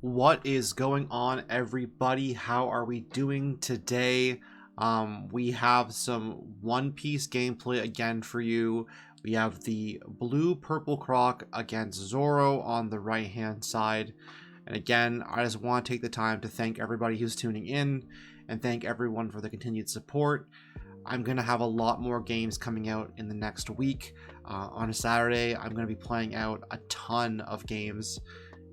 What is going on, everybody? How are we doing today? We have some One Piece gameplay again for you. We have the blue purple croc against Zoro on the right hand side. And again, I just want to take the time to thank everybody who's tuning in and thank everyone for the continued support. I'm going to have a lot more games coming out in the next week. On a Saturday, I'm going to be playing out a ton of games,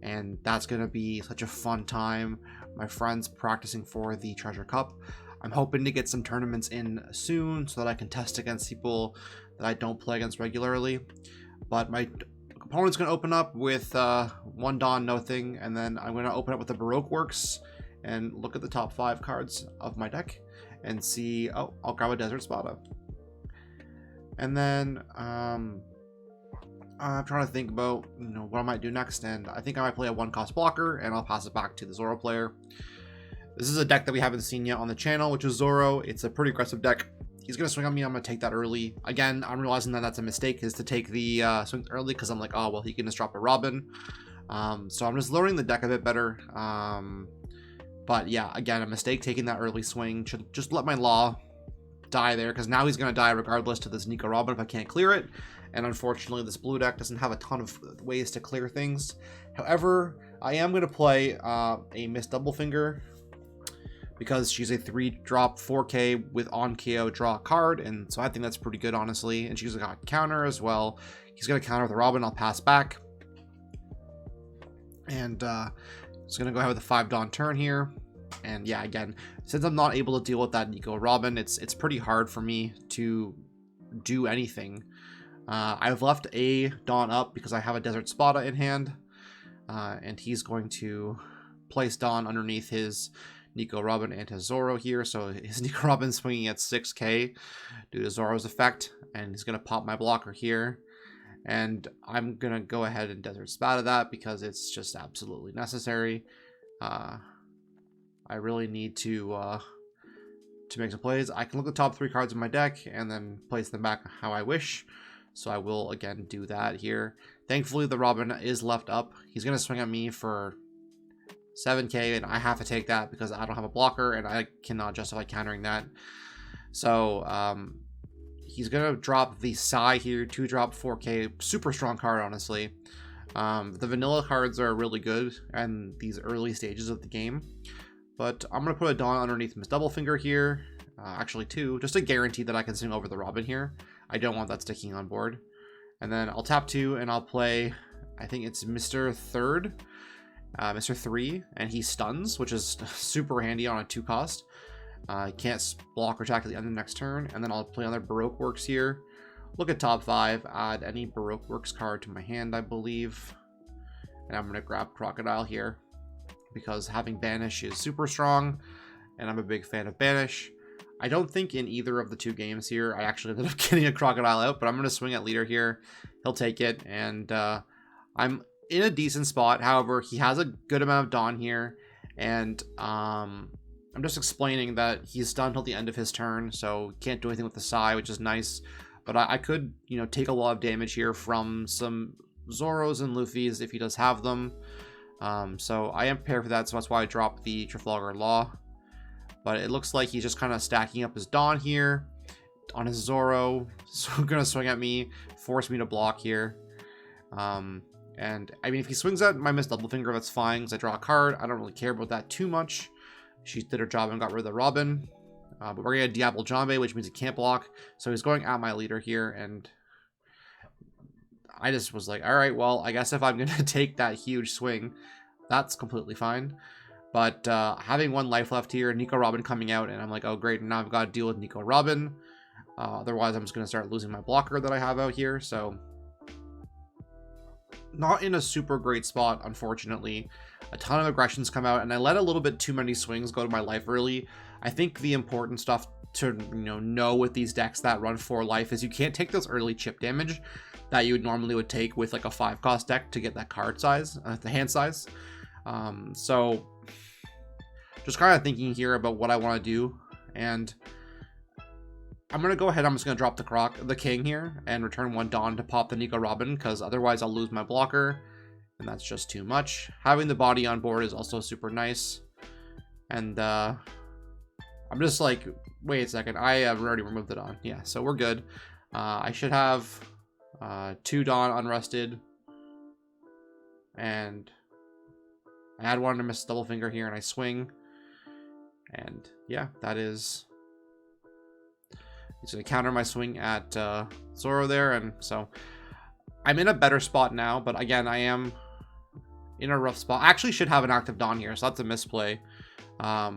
and that's going to be such a fun time. My friends practicing for the Treasure Cup. I'm hoping to get some tournaments in soon so that I can test against people that I don't play against regularly. But my opponent's going to open up with one Dawn, nothing, and then I'm going to open up with the Baroque Works and look at the top 5 cards of my deck and see. Oh, I'll grab a Desert Spada. And then I'm trying to think about what I might do next, and I think I might play a 1-cost blocker and I'll pass it back to the Zoro player. This is a deck that we haven't seen yet on the channel, which is Zoro. It's a pretty aggressive deck. He's gonna swing on me. I'm gonna take that early. Again, I'm realizing that that's a mistake, is to take the swing early, because I'm like, oh well, he can just drop a Robin. So I'm just learning the deck a bit better. But yeah, again, a mistake taking that early swing. Should just let my Law die there, because now he's gonna die regardless to this Nico Robin if I can't clear it. And unfortunately, this blue deck doesn't have a ton of ways to clear things. However, I am gonna play a Miss Doublefinger, because she's a 3-drop 4K with on KO draw a card, and so I think that's pretty good, honestly. And she's got counter as well. He's gonna counter with a Robin. I'll pass back, and he's gonna go ahead with a 5 Dawn turn here. And yeah, again, since I'm not able to deal with that Nico Robin, it's pretty hard for me to do anything. I've left a Dawn up because I have a Desert Spada in hand, and he's going to place Dawn underneath his Nico Robin and his Zoro here. So his Nico Robin swinging at 6k due to Zoro's effect, and he's going to pop my blocker here. And I'm going to go ahead and Desert Spada that because it's just absolutely necessary. I really need to make some plays. I can look at the top 3 cards in my deck and then place them back how I wish. So I will again do that here. Thankfully, the Robin is left up. He's going to swing at me for 7k, and I have to take that because I don't have a blocker and I cannot justify countering that. So he's gonna drop the Psy here, 2-drop 4k, super strong card, honestly. The vanilla cards are really good in these early stages of the game, but I'm gonna put a Dawn underneath Miss Doublefinger here, actually 2, just to guarantee that I can swing over the Robin here. I don't want that sticking on board. And then I'll tap 2 and I'll play, I think it's Mr. 3, and he stuns, which is super handy on a 2-cost. Can't block or attack at the end of the next turn. And then I'll play another Baroque Works here. Look at top 5, add any Baroque Works card to my hand, I believe. And I'm going to grab Crocodile here, because having Banish is super strong, and I'm a big fan of Banish. I don't think in either of the 2 games here I actually ended up getting a Crocodile out, but I'm going to swing at leader here. He'll take it, and I'm in a decent spot. However, he has a good amount of Dawn here, and I'm just explaining that he's stunned until the end of his turn, so can't do anything with the Psy, which is nice. But I could, take a lot of damage here from some Zoros and Luffy's if he does have them. So I am prepared for that, so that's why I dropped the Trafalgar Law. But it looks like he's just kind of stacking up his Dawn here on his Zoro, so gonna swing at me, force me to block here. And I mean, if he swings at my Miss Doublefinger, that's fine, because I draw a card. I don't really care about that too much. She did her job and got rid of the Robin. But we're going to Diablo Jambe, which means he can't block. So he's going at my leader here, and I just was like, all right, well, I guess if I'm going to take that huge swing, that's completely fine. But having 1 life left here, Nico Robin coming out, and I'm like, oh, great, now I've got to deal with Nico Robin. Otherwise, I'm just going to start losing my blocker that I have out here, so not in a super great spot, unfortunately. A ton of aggressions come out, and I let a little bit too many swings go to my life early. I think the important stuff to know with these decks that run 4 life is you can't take those early chip damage that you normally would take with like a 5-cost deck to get that card size, the hand size. So just kind of thinking here about what I want to do, and I'm going to go ahead. I'm just going to drop the king here and return 1 Dawn to pop the Nico Robin, because otherwise I'll lose my blocker. and that's just too much. Having the body on board is also super nice. And I'm just like, wait a second, I have already removed it on. Yeah, so we're good. I should have 2 Dawn unrested, and I had one to miss double finger here, and I swing. And yeah, that is... He's going to counter my swing at Zoro there, and so I'm in a better spot now, but again, I am in a rough spot. I actually should have an active Dawn here, so that's a misplay. I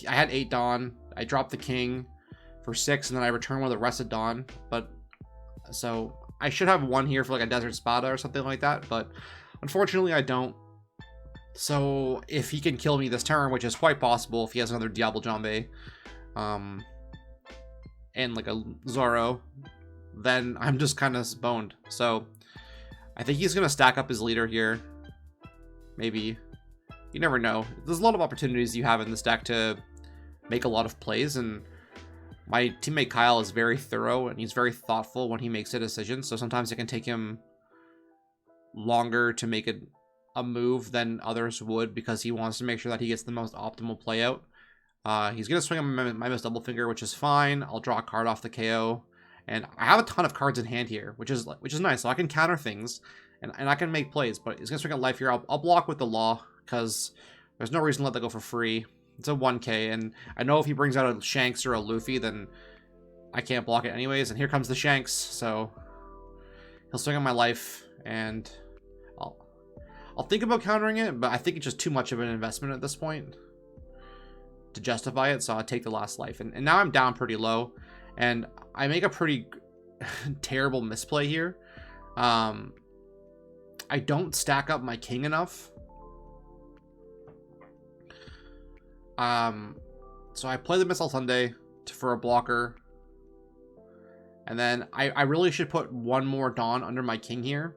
had 8 Dawn. I dropped the king for 6, and then I returned one of the rested Dawn, but so I should have 1 here for like a Desert Spada or something like that, but unfortunately I don't. So if he can kill me this turn, which is quite possible if he has another Diablo Jambe, and like a Zoro, then I'm just kind of boned. So I think he's gonna stack up his leader here. Maybe. You never know. There's a lot of opportunities you have in this deck to make a lot of plays, and my teammate Kyle is very thorough and he's very thoughtful when he makes a decision. So sometimes it can take him longer to make a move than others would, because he wants to make sure that he gets the most optimal play out. He's going to swing on my missed double finger, which is fine. I'll draw a card off the KO. And I have a ton of cards in hand here, which is nice. So I can counter things, and I can make plays. But he's going to swing at life here. I'll block with the law, because there's no reason to let that go for free. It's a 1k, and I know if he brings out a Shanks or a Luffy, then I can't block it anyways. And here comes the Shanks, so he'll swing on my life, and I'll think about countering it, but I think it's just too much of an investment at this point to justify it, so I'll take the last life. And now I'm down pretty low, and I make a pretty terrible misplay here. I don't stack up my king enough. So I play the Missile Sunday for a blocker, and then I really should put 1 more Dawn under my king here,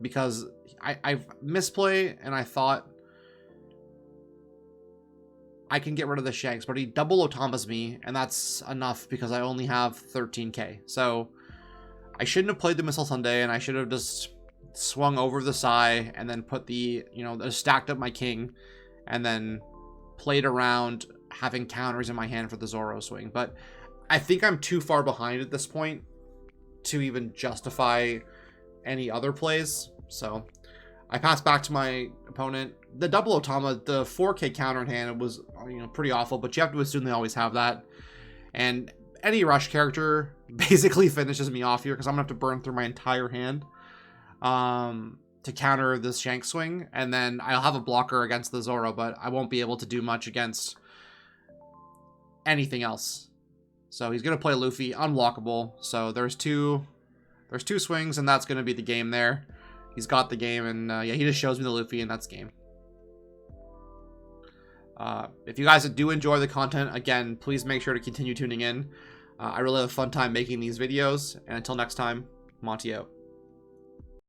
because I misplay, and I thought I can get rid of the Shanks, but he double Otamas me, and that's enough because I only have 13k. So I shouldn't have played the Missile Sunday, and I should have just swung over the Sai and then put the, stacked up my king, and then played around having counters in my hand for the Zoro swing. But I think I'm too far behind at this point to even justify any other plays. So I pass back to my opponent. The double Otama, the 4k counter in hand was pretty awful, but you have to assume they always have that. And any rush character basically finishes me off here, because I'm gonna have to burn through my entire hand to counter this Shank swing, and then I'll have a blocker against the Zoro, but I won't be able to do much against anything else. So he's gonna play Luffy, unblockable. So there's two swings, and that's gonna be the game there. He's got the game, and yeah, he just shows me the Luffy, and that's game. If you guys do enjoy the content, again, please make sure to continue tuning in. I really have a fun time making these videos, and until next time, Monty out.